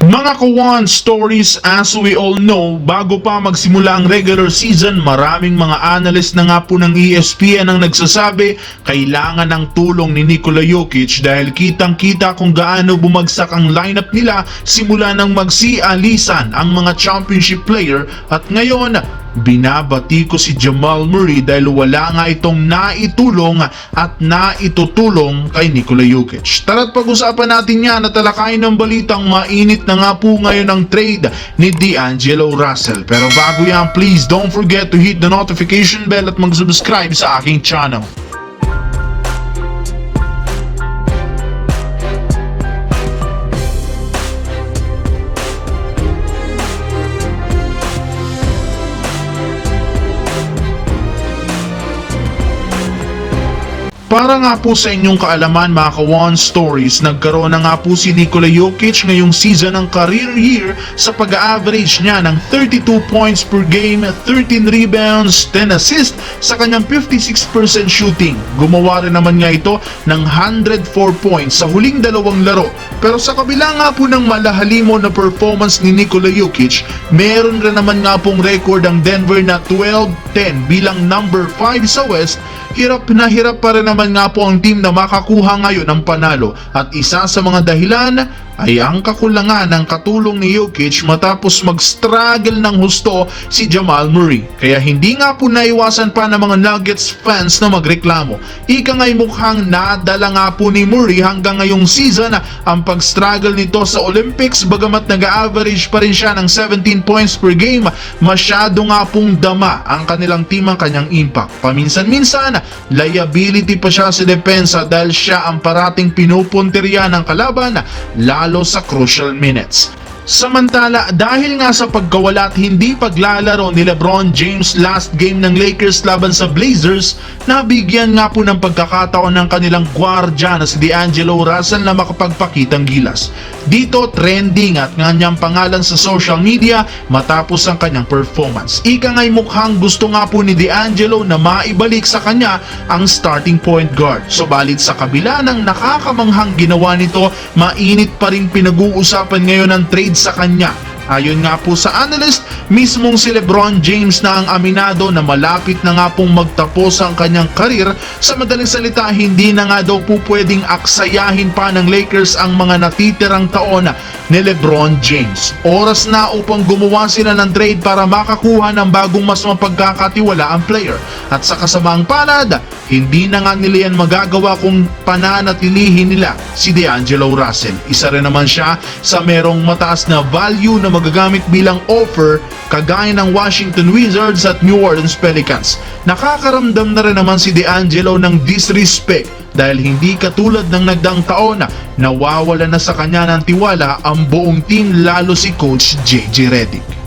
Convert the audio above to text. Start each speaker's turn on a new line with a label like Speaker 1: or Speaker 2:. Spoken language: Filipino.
Speaker 1: Mga kawan stories, as we all know, bago pa magsimula ang regular season, maraming mga analyst na nga po ng ESPN ang nagsasabi kailangan ng tulong ni Nikola Jokic dahil kitang-kita kung gaano bumagsak ang lineup nila simula nang magsialisan ang mga championship player at ngayon binabati ko si Jamal Murray dahil wala nga itong naitulong at naitutulong kay Nikola Jokic. Tara't pag-usapan natin yan at talakayin ng balitang mainit na nga po ngayon ang trade ni D'Angelo Russell. Pero bago yan, please don't forget to hit the notification bell at mag-subscribe sa aking channel. Para nga po sa inyong kaalaman mga ka-One Stories, nagkaroon na nga po si Nikola Jokic ngayong season ng career year sa pag-average niya ng 32 points per game, 13 rebounds, 10 assists sa kanyang 56% shooting. Gumawa rin naman nga ito ng 104 points sa huling dalawang laro. Pero sa kabila nga po ng malahalimo na performance ni Nikola Jokic, meron rin naman nga pong record ang Denver na 12-10 bilang number 5 sa West. Hirap na hirap pa rin naman nga po ang team na makakuha ngayon ng panalo at isa sa mga dahilan ay ang kakulangan ng katulong ni Jokic matapos mag-struggle ng husto si Jamal Murray. Kaya hindi nga po naiwasan pa ng mga Nuggets fans na magreklamo. Ika nga'y mukhang nadala nga po ni Murray hanggang ngayong season ang pag-struggle nito sa Olympics bagamat nag-average pa rin siya ng 17 points per game. Masyado nga pong dama ang kanilang team ang kanyang impact. Paminsan-minsan, liability pa siya sa depensa dahil siya ang parating pinupunteriya ng kalaban lalo sa crucial minutes. Samantala, dahil nga sa pagkawala at hindi paglalaro ni LeBron James last game ng Lakers laban sa Blazers, nabigyan nga po ng pagkakataon ng kanilang gwardya na si D'Angelo Russell na makapagpakitang gilas. Dito trending at kanyang pangalan sa social media matapos ang kanyang performance. Ika nga'y mukhang gusto nga po ni D'Angelo na maibalik sa kanya ang starting point guard. Subalit sa kabila ng nakakamanghang ginawa nito, mainit pa rin pinag-uusapan ngayon ang trade sa kanya. Ayon nga po sa analyst, mismong si LeBron James na ang aminado na malapit na nga pong magtapos ang kanyang karir. Sa madaling salita, hindi na nga daw po pwedeng aksayahin pa ng Lakers ang mga natitirang taon ni LeBron James. Oras na upang gumawa sila ng trade para makakuha ng bagong mas mapagkakatiwala ang player. At sa kasamaang palad, hindi na nga nila yan magagawa kung pananatilihin nila si D'Angelo Russell. Isa rin naman siya sa merong mataas na value na magagamit bilang offer kagaya ng Washington Wizards at New Orleans Pelicans. Nakakaramdam na rin naman si D'Angelo ng disrespect dahil hindi katulad ng nagdaang taon na nawawala na sa kanya ng tiwala ang buong team lalo si Coach JJ Redick.